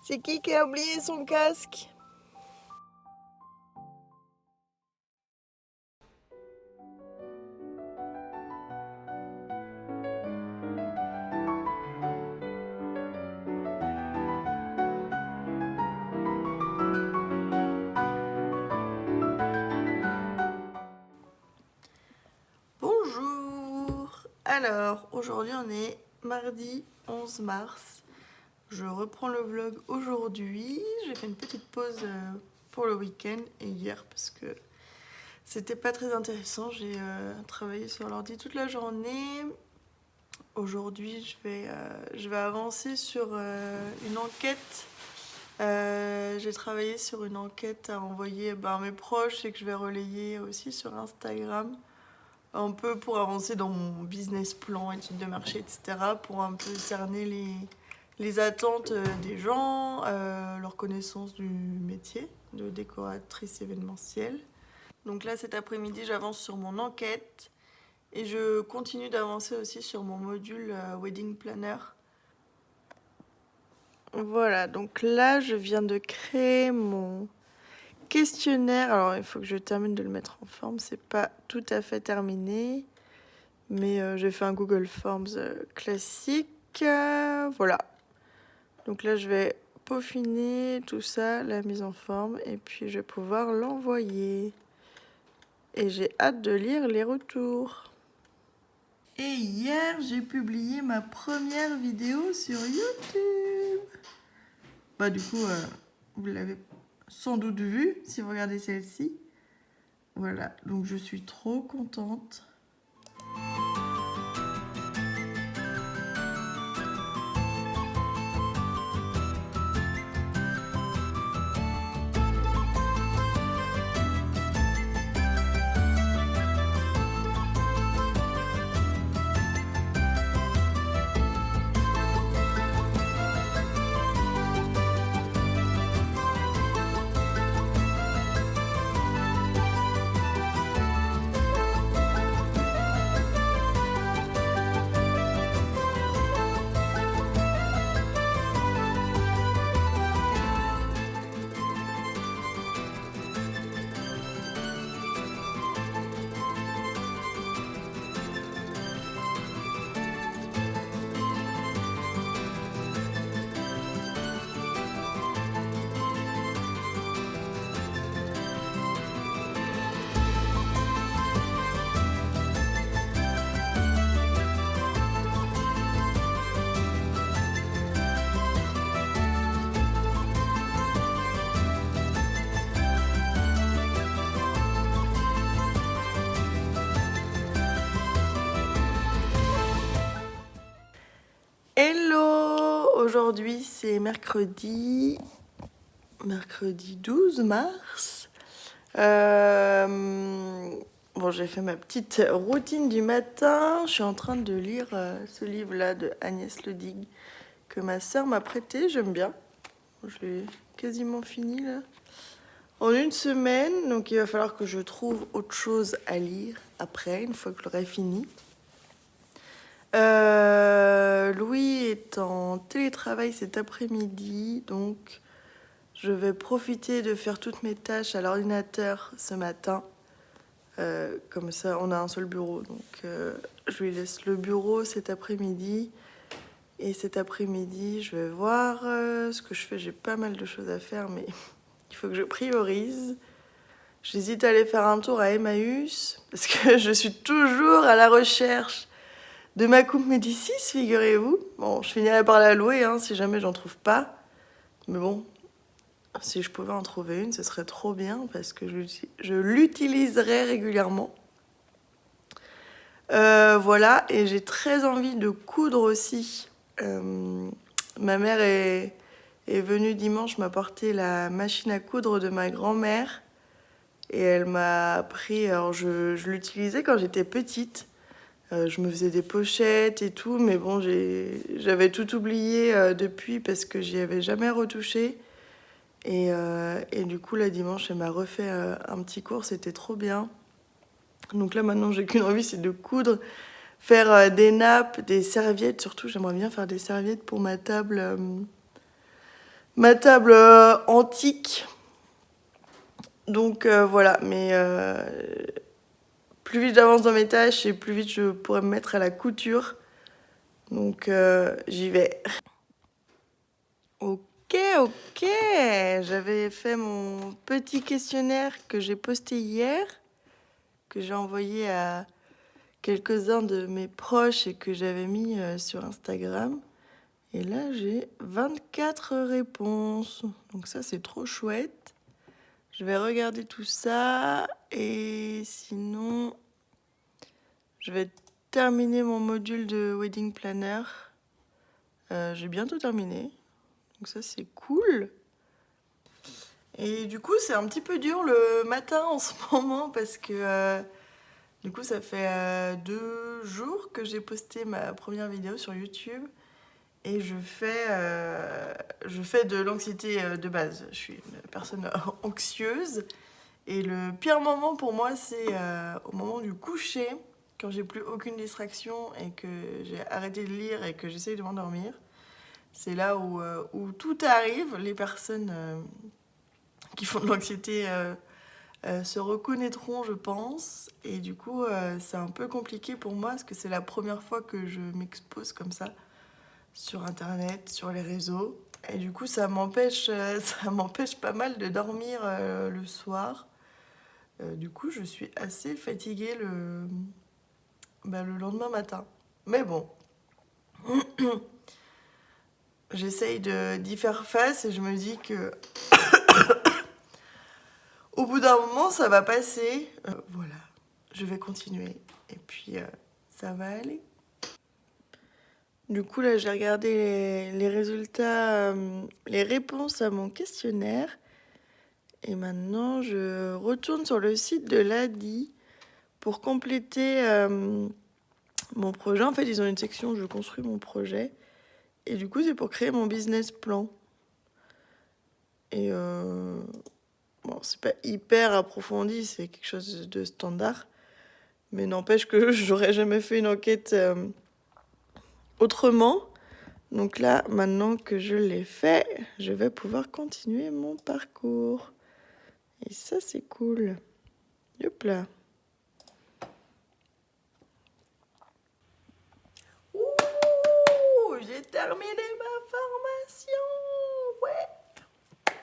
C'est qui a oublié son casque? Bonjour! Alors, aujourd'hui on est mardi 11 mars. Je reprends le vlog aujourd'hui. J'ai fait une petite pause pour le week-end et hier parce que c'était pas très intéressant. J'ai travaillé sur l'ordi toute la journée. Aujourd'hui, je vais avancer sur une enquête. J'ai travaillé sur une enquête à envoyer à mes proches et que je vais relayer aussi sur Instagram. Un peu pour avancer dans mon business plan, études de marché, etc. Pour un peu cerner les attentes des gens, leur connaissance du métier de décoratrice événementielle. Donc là, cet après-midi, j'avance sur mon enquête et je continue d'avancer aussi sur mon module Wedding Planner. Voilà, donc là, je viens de créer mon questionnaire. Alors, il faut que je termine de le mettre en forme. C'est pas tout à fait terminé, mais j'ai fait un Google Forms classique. Voilà. Donc là, je vais peaufiner tout ça, la mise en forme, et puis je vais pouvoir l'envoyer. Et j'ai hâte de lire les retours. Et hier, j'ai publié ma première vidéo sur YouTube. Du coup, vous l'avez sans doute vue si vous regardez celle-ci. Voilà, donc je suis trop contente. Hello! Aujourd'hui c'est mercredi 12 mars. J'ai fait ma petite routine du matin. Je suis en train de lire ce livre-là de Agnès Ledig que ma sœur m'a prêté. J'aime bien. Je l'ai quasiment fini là. En une semaine, donc il va falloir que je trouve autre chose à lire après, une fois que je l'aurai fini. Louis est en télétravail cet après-midi, donc je vais profiter de faire toutes mes tâches à l'ordinateur ce matin. Comme ça, on a un seul bureau, donc je lui laisse le bureau cet après-midi. Et cet après-midi, je vais voir ce que je fais. J'ai pas mal de choses à faire, mais il faut que je priorise. J'hésite à aller faire un tour à Emmaüs, parce que je suis toujours à la recherche de ma coupe Médicis, figurez-vous. Bon, je finirai par la louer si jamais j'en trouve pas. Mais bon, si je pouvais en trouver une, ce serait trop bien parce que je l'utiliserai régulièrement. Voilà, et j'ai très envie de coudre aussi. Ma mère est venue dimanche m'apporter la machine à coudre de ma grand-mère. Et elle m'a appris, alors je l'utilisais quand j'étais petite. Je me faisais des pochettes et tout, mais bon, j'avais tout oublié depuis parce que j'y avais jamais retouché. Et du coup, là, dimanche, elle m'a refait un petit cours, c'était trop bien. Donc là, maintenant, j'ai qu'une envie, c'est de coudre, faire des nappes, des serviettes. Surtout, j'aimerais bien faire des serviettes pour ma table ma table antique. Donc voilà, mais plus vite j'avance dans mes tâches et plus vite je pourrais me mettre à la couture. Donc j'y vais. Ok, j'avais fait mon petit questionnaire que j'ai posté hier, que j'ai envoyé à quelques-uns de mes proches et que j'avais mis sur Instagram. Et là, j'ai 24 réponses. Donc ça, c'est trop chouette. Je vais regarder tout ça. Et sinon, je vais terminer mon module de Wedding Planner. J'ai bientôt terminé. Donc ça, c'est cool. Et du coup, c'est un petit peu dur le matin en ce moment parce que du coup, ça fait 2 jours que j'ai posté ma première vidéo sur YouTube. Et je fais de l'anxiété de base. Je suis une personne anxieuse. Et le pire moment pour moi, c'est au moment du coucher, quand j'ai plus aucune distraction et que j'ai arrêté de lire et que j'essaye de m'endormir. C'est là où tout arrive. Les personnes qui font de l'anxiété se reconnaîtront, je pense. Et du coup, c'est un peu compliqué pour moi parce que c'est la première fois que je m'expose comme ça sur internet, sur les réseaux. Et du coup, ça m'empêche pas mal de dormir le soir. Du coup, je suis assez fatiguée le lendemain matin. Mais bon, j'essaye d'y faire face et je me dis que au bout d'un moment, ça va passer. Voilà, je vais continuer. Et puis, ça va aller. Du coup, là, j'ai regardé les résultats, les réponses à mon questionnaire. Et maintenant, je retourne sur le site de l'ADI pour compléter mon projet. En fait, ils ont une section où je construis mon projet. Et du coup, c'est pour créer mon business plan. Et bon, c'est pas hyper approfondi, c'est quelque chose de standard. Mais n'empêche que j'aurais jamais fait une enquête autrement. Donc là, maintenant que je l'ai fait, je vais pouvoir continuer mon parcours. Et ça, c'est cool. Hop là. Ouh, j'ai terminé ma formation. Ouais.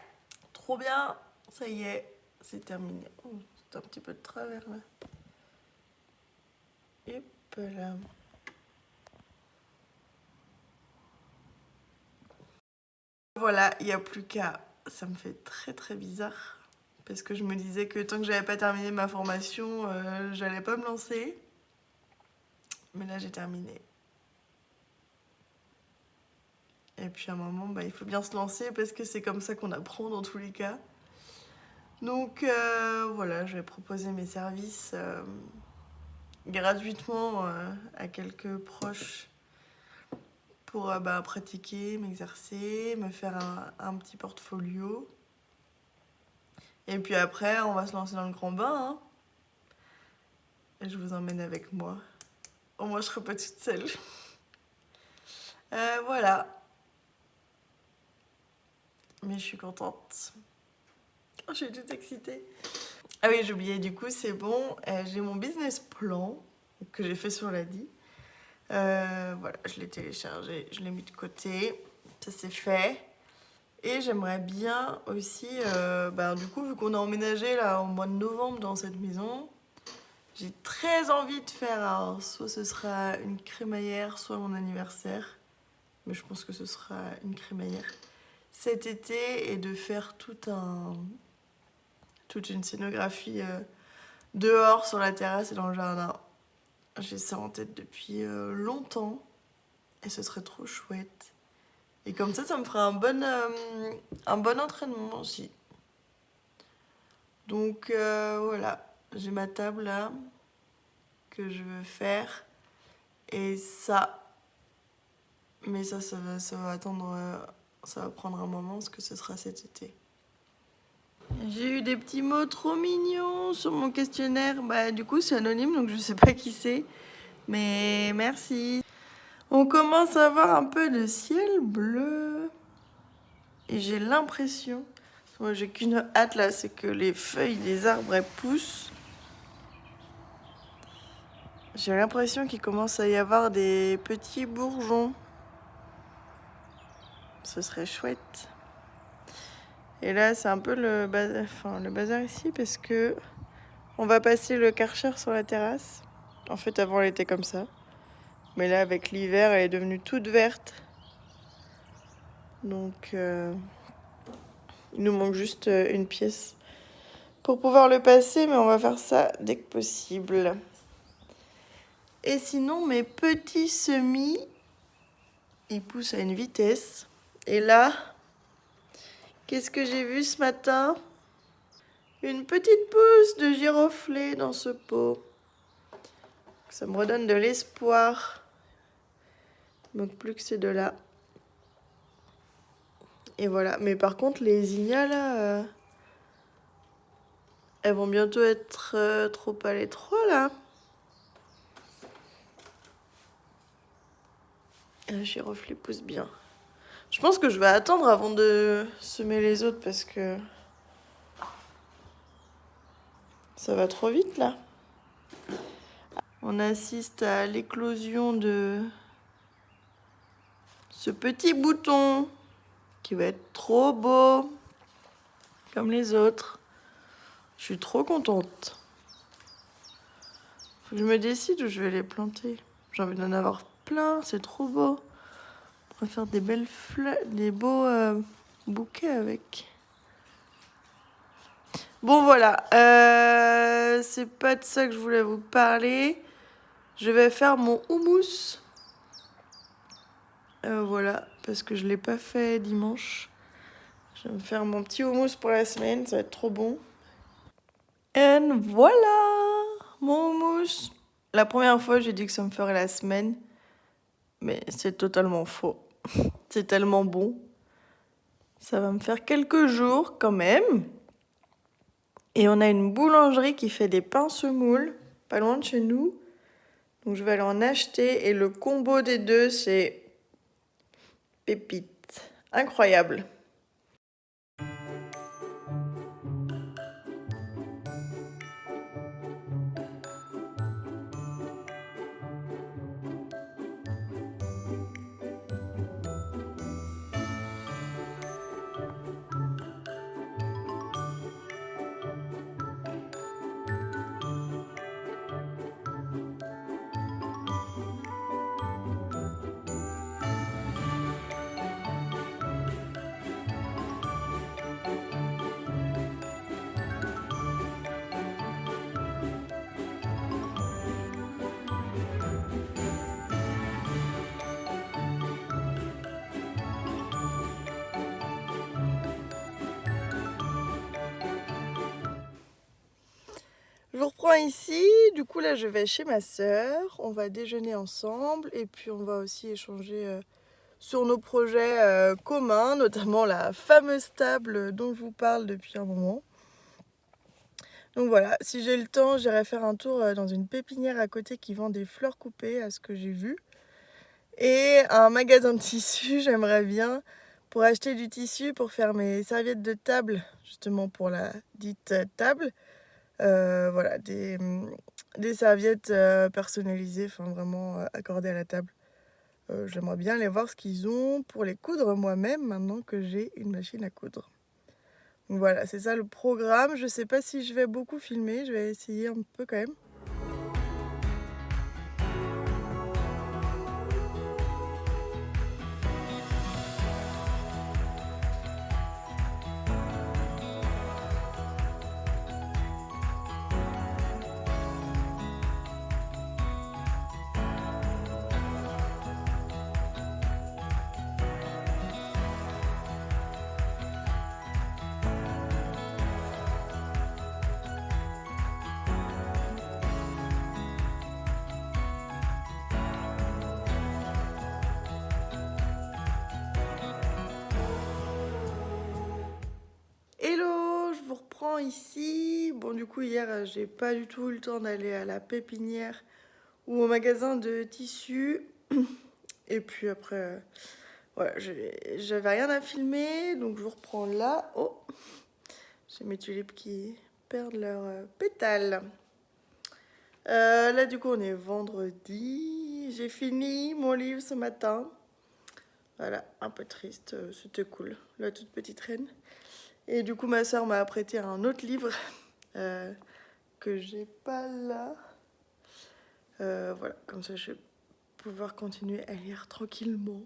Trop bien. Ça y est, c'est terminé. Oh, c'est un petit peu de travers là. Hop là. Voilà, il n'y a plus qu'à. Ça me fait très très bizarre. Parce que je me disais que tant que j'avais pas terminé ma formation, j'allais pas me lancer. Mais là, j'ai terminé. Et puis à un moment, il faut bien se lancer parce que c'est comme ça qu'on apprend dans tous les cas. Donc voilà, je vais proposer mes services gratuitement à quelques proches pour pratiquer, m'exercer, me faire un petit portfolio. Et puis après, on va se lancer dans le grand bain. Hein. Et je vous emmène avec moi. Au moins, je serai pas toute seule. Voilà. Mais je suis contente. Oh, je suis toute excitée. Ah oui, j'ai oublié, du coup, c'est bon. J'ai mon business plan que j'ai fait sur l'ADI. Voilà, je l'ai téléchargé, je l'ai mis de côté. Ça, c'est fait. Et j'aimerais bien aussi, du coup, vu qu'on a emménagé là au mois de novembre dans cette maison, j'ai très envie de faire, soit ce sera une crémaillère, soit mon anniversaire. Mais je pense que ce sera une crémaillère cet été et de faire toute une scénographie dehors, sur la terrasse et dans le jardin. J'ai ça en tête depuis longtemps et ce serait trop chouette. Et comme ça me fera un bon entraînement aussi. Donc voilà, j'ai ma table là que je veux faire et ça. Mais ça va attendre, ça va prendre un moment parce que ce sera cet été. J'ai eu des petits mots trop mignons sur mon questionnaire. Du coup, c'est anonyme, donc je sais pas qui c'est. Mais merci. On commence à avoir un peu de ciel bleu. Et j'ai l'impression, moi j'ai qu'une hâte là, c'est que les feuilles des arbres elles poussent. J'ai l'impression qu'il commence à y avoir des petits bourgeons. Ce serait chouette. Et là c'est un peu le bazar ici parce que on va passer le Karcher sur la terrasse. En fait avant elle était comme ça. Mais là avec l'hiver elle est devenue toute verte. Donc il nous manque juste une pièce pour pouvoir le passer, mais on va faire ça dès que possible. Et sinon, mes petits semis, ils poussent à une vitesse. Et là, qu'est-ce que j'ai vu ce matin? Une petite pousse de giroflée dans ce pot. Ça me redonne de l'espoir. Il ne manque plus que ces deux-là. Et voilà. Mais par contre, les zinnias, là, elles vont bientôt être trop à l'étroit, là. La giroflée pousse bien. Je pense que je vais attendre avant de semer les autres parce que ça va trop vite là. On assiste à l'éclosion de ce petit bouton qui va être trop beau comme les autres. Je suis trop contente. Faut que je me décide où je vais les planter. J'ai envie d'en avoir plein, c'est trop beau. On va faire des belles fleurs, des beaux bouquets avec. Bon voilà, c'est pas de ça que je voulais vous parler. Je vais faire mon houmous. Voilà, parce que je l'ai pas fait dimanche. Je vais me faire mon petit houmous pour la semaine, ça va être trop bon. Et voilà, mon houmous. La première fois, j'ai dit que ça me ferait la semaine, mais c'est totalement faux. C'est tellement bon. Ça va me faire quelques jours quand même. Et on a une boulangerie qui fait des pains semoule, pas loin de chez nous. Donc je vais aller en acheter et le combo des deux, c'est pépite. Incroyable. Je vous reprends ici, du coup là je vais chez ma sœur, on va déjeuner ensemble et puis on va aussi échanger sur nos projets communs, notamment la fameuse table dont je vous parle depuis un moment. Donc voilà, si j'ai le temps, j'irai faire un tour dans une pépinière à côté qui vend des fleurs coupées, à ce que j'ai vu. Et un magasin de tissus, j'aimerais bien, pour acheter du tissu, pour faire mes serviettes de table, justement pour la dite table. Voilà, des serviettes personnalisées, enfin vraiment accordées à la table. J'aimerais bien aller voir ce qu'ils ont pour les coudre moi-même, maintenant que j'ai une machine à coudre. Donc voilà, c'est ça le programme. Je sais pas si je vais beaucoup filmer, je vais essayer un peu quand même. Hello, je vous reprends ici. Bon, du coup, hier, j'ai pas du tout eu le temps d'aller à la pépinière ou au magasin de tissus. Et puis après, Voilà, j'avais rien à filmer, donc je vous reprends là. Oh, j'ai mes tulipes qui perdent leurs pétales. Là, du coup, on est vendredi. J'ai fini mon livre ce matin. Voilà, un peu triste, c'était cool, la toute petite reine. Et du coup, ma soeur m'a prêté un autre livre que j'ai pas là. Voilà, comme ça, je vais pouvoir continuer à lire tranquillement.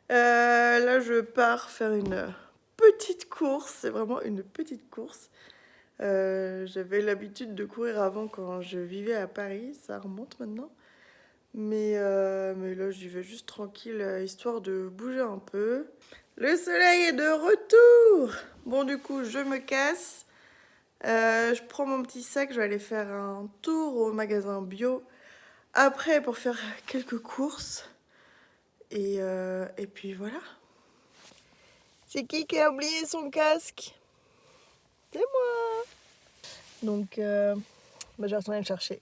Là, je pars faire une petite course. C'est vraiment une petite course. J'avais l'habitude de courir avant quand je vivais à Paris. Ça remonte maintenant. Mais là, j'y vais juste tranquille, histoire de bouger un peu. Le soleil est de retour. Bon, du coup, je me casse. Je prends mon petit sac. Je vais aller faire un tour au magasin bio. Après, pour faire quelques courses. Et puis voilà. C'est qui a oublié son casque? C'est moi. Donc, je vais retourner le chercher.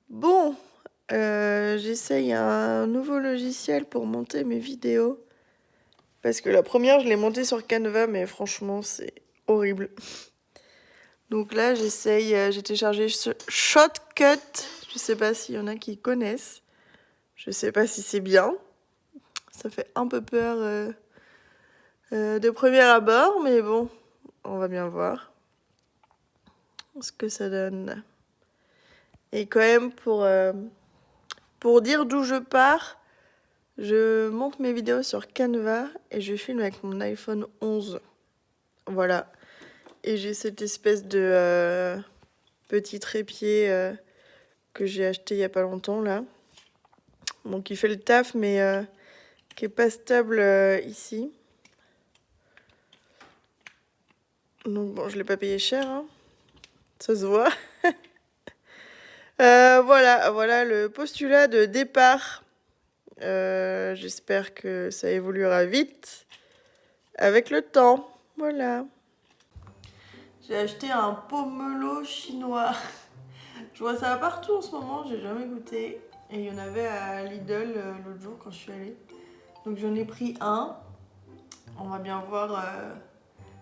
Bon, j'essaye un nouveau logiciel pour monter mes vidéos. Parce que la première, je l'ai montée sur Canva, mais franchement, c'est horrible. Donc là, j'essaye, j'ai téléchargé Shotcut. Je sais pas s'il y en a qui connaissent. Je sais pas si c'est bien. Ça fait un peu peur de premier abord, mais bon, on va bien voir ce que ça donne. Et quand même, pour dire d'où je pars, je monte mes vidéos sur Canva et je filme avec mon iPhone 11. Voilà. Et j'ai cette espèce de petit trépied que j'ai acheté il y a pas longtemps là. Bon, qui fait le taf, mais qui est pas stable ici. Donc bon, je l'ai pas payé cher, hein. Ça se voit. Voilà le postulat de départ. J'espère que ça évoluera vite avec le temps. Voilà. J'ai acheté un pomelo chinois. Je vois ça partout en ce moment, j'ai jamais goûté. Et il y en avait à Lidl l'autre jour quand je suis allée. Donc j'en ai pris un. On va bien voir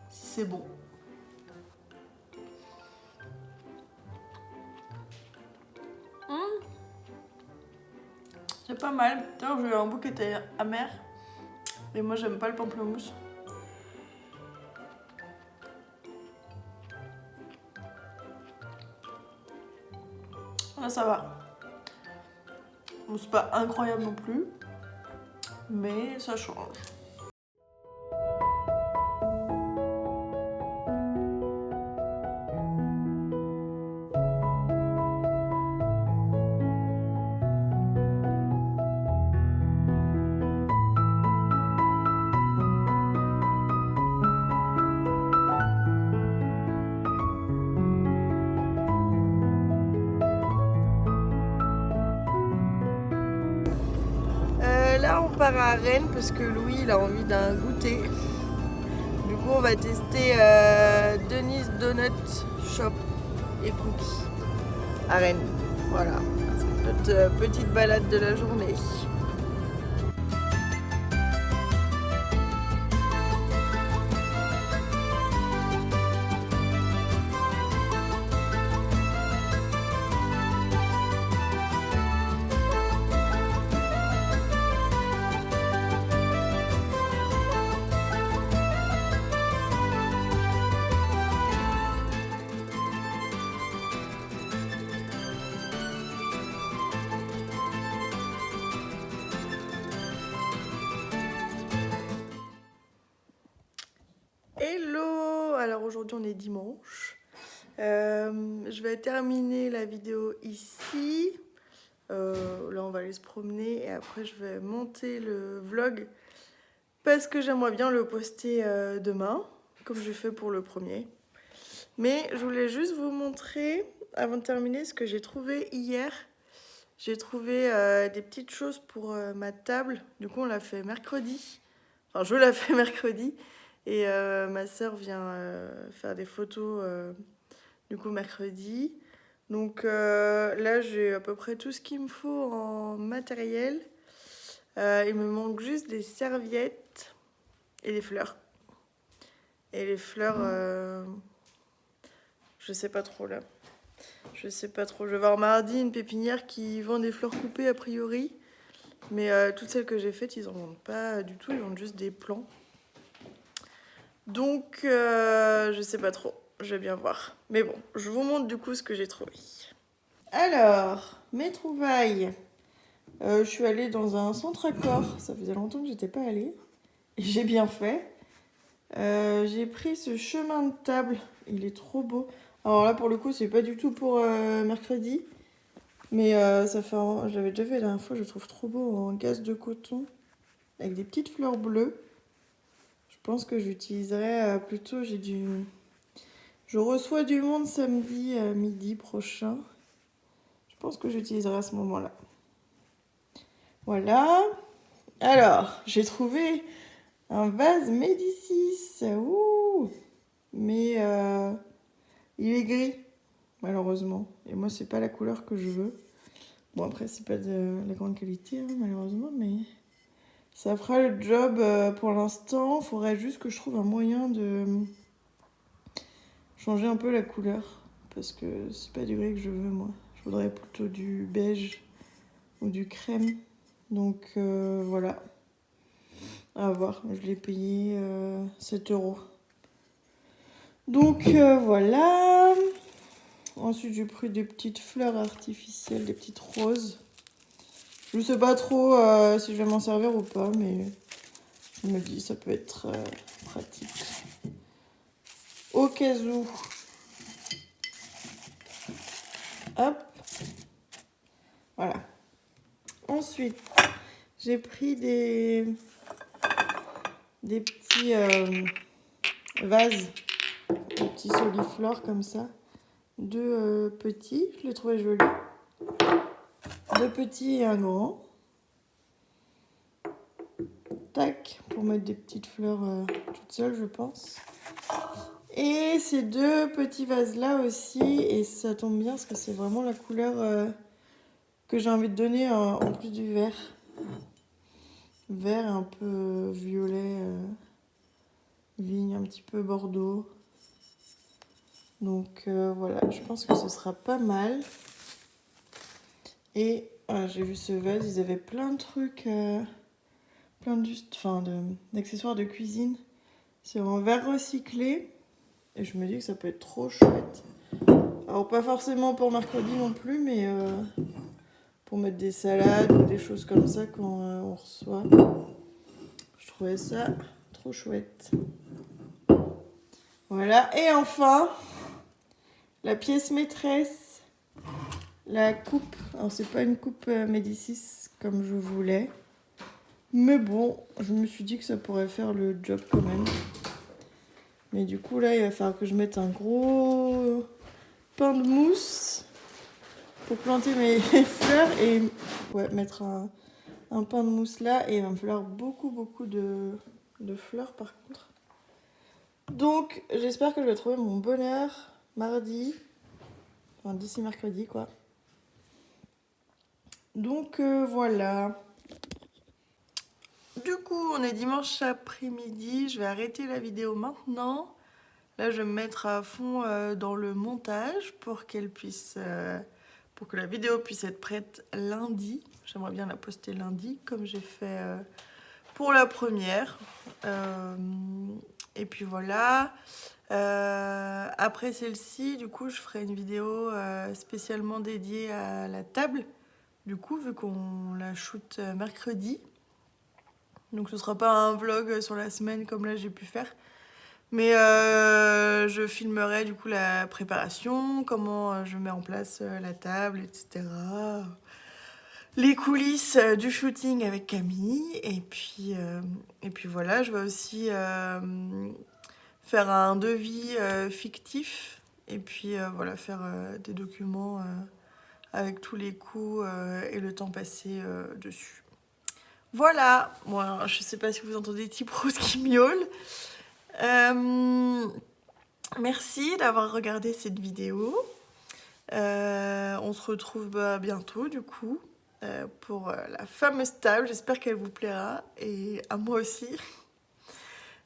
si c'est bon. C'est pas mal. D'ailleurs, j'ai eu un bout qui était amer. Et moi, j'aime pas le pamplemousse. Là, ça va. Bon, c'est pas incroyable non plus. Mais ça change. Là, on part à Rennes parce que Louis, il a envie d'un goûter. Du coup, on va tester Denise Donut Shop et Cookies à Rennes. Voilà, c'est notre petite balade de la journée. Hello! Alors aujourd'hui on est dimanche. Je vais terminer la vidéo ici. Là on va aller se promener et après je vais monter le vlog parce que j'aimerais bien le poster demain, comme j'ai fait pour le premier. Mais je voulais juste vous montrer, avant de terminer, ce que j'ai trouvé hier. J'ai trouvé des petites choses pour ma table. Du coup, on l'a fait mercredi. Enfin, je l'ai fait mercredi. Et ma sœur vient faire des photos du coup mercredi. Donc là, j'ai à peu près tout ce qu'il me faut en matériel. Il me manque juste des serviettes et des fleurs. Et les fleurs, je sais pas trop là. Je sais pas trop. Je vais voir mardi une pépinière qui vend des fleurs coupées a priori. Mais toutes celles que j'ai faites, ils en vendent pas du tout. Ils vendent juste des plants. Donc je sais pas trop. Je vais bien voir. Mais bon, je vous montre du coup ce que j'ai trouvé. Alors, mes trouvailles. Je suis allée dans un centre Accor. Ça faisait longtemps que j'étais pas allée. Et j'ai bien fait. J'ai pris ce chemin de table. Il est trop beau. Alors là, pour le coup, c'est pas du tout pour mercredi. Mais ça fait j'avais déjà fait la dernière fois. Je le trouve trop beau en gaze de coton. Avec des petites fleurs bleues. Je pense que j'utiliserai plutôt... Je reçois du monde samedi midi prochain. Je pense que j'utiliserai à ce moment-là. Voilà. Alors, j'ai trouvé un vase Médicis. Ouh. Mais il est gris, malheureusement. Et moi, c'est pas la couleur que je veux. Bon, après, c'est pas de la grande qualité, hein, malheureusement, mais ça fera le job pour l'instant. Il faudrait juste que je trouve un moyen de changer un peu la couleur. Parce que c'est pas du gris que je veux, moi. Je voudrais plutôt du beige ou du crème. Donc voilà. À voir. Je l'ai payé 7 €. Donc voilà. Ensuite, j'ai pris des petites fleurs artificielles, des petites roses. Je sais pas trop si je vais m'en servir ou pas, mais je me dis ça peut être pratique. Au cas où. Hop. Voilà. Ensuite, j'ai pris des petits vases, des petits soliflores comme ça. Deux petits, je les trouvais jolis. Deux petits et un grand. Tac, pour mettre des petites fleurs toutes seules, je pense. Et ces deux petits vases là aussi, et ça tombe bien parce que c'est vraiment la couleur que j'ai envie de donner en plus du vert. Vert un peu violet, vigne, un petit peu bordeaux. Donc voilà, je pense que ce sera pas mal. Et j'ai vu ce vase, ils avaient plein de trucs, plein d'accessoires de cuisine. C'est en verre recyclé. Et je me dis que ça peut être trop chouette. Alors pas forcément pour mercredi non plus, mais pour mettre des salades ou des choses comme ça quand on reçoit. Je trouvais ça trop chouette. Voilà, et enfin, la pièce maîtresse, la coupe. Alors c'est pas une coupe Médicis comme je voulais. Mais bon, je me suis dit que ça pourrait faire le job quand même. Mais du coup là, il va falloir que je mette un gros pain de mousse pour planter mes fleurs et ouais, mettre un pain de mousse là. Et il va me falloir beaucoup de fleurs par contre. Donc j'espère que je vais trouver mon bonheur mardi. Enfin d'ici mercredi quoi. Donc voilà. Du coup on est dimanche après-midi. Je vais arrêter la vidéo maintenant. Là je vais me mettre à fond dans le montage pour qu'elle puisse... pour que la vidéo puisse être prête lundi. J'aimerais bien la poster lundi, comme j'ai fait pour la première. Et puis voilà. Après celle-ci, du coup, je ferai une vidéo spécialement dédiée à la table. Du coup, vu qu'on la shoot mercredi. Donc ce sera pas un vlog sur la semaine comme là j'ai pu faire. Mais je filmerai du coup la préparation, comment je mets en place la table, etc. les coulisses du shooting avec Camille. Et puis voilà, je vais aussi faire un devis fictif. Et puis voilà, faire des documents avec tous les coûts et le temps passé dessus. Voilà, moi je sais pas si vous entendez Tiprose qui miaule. Merci d'avoir regardé cette vidéo. On se retrouve bientôt du coup pour la fameuse table. J'espère qu'elle vous plaira et à moi aussi.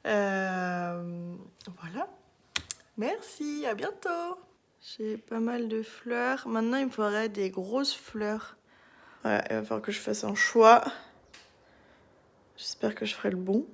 Voilà. Merci, à bientôt. J'ai pas mal de fleurs. Maintenant, il me faudrait des grosses fleurs. Voilà, il va falloir que je fasse un choix. J'espère que je ferai le bon.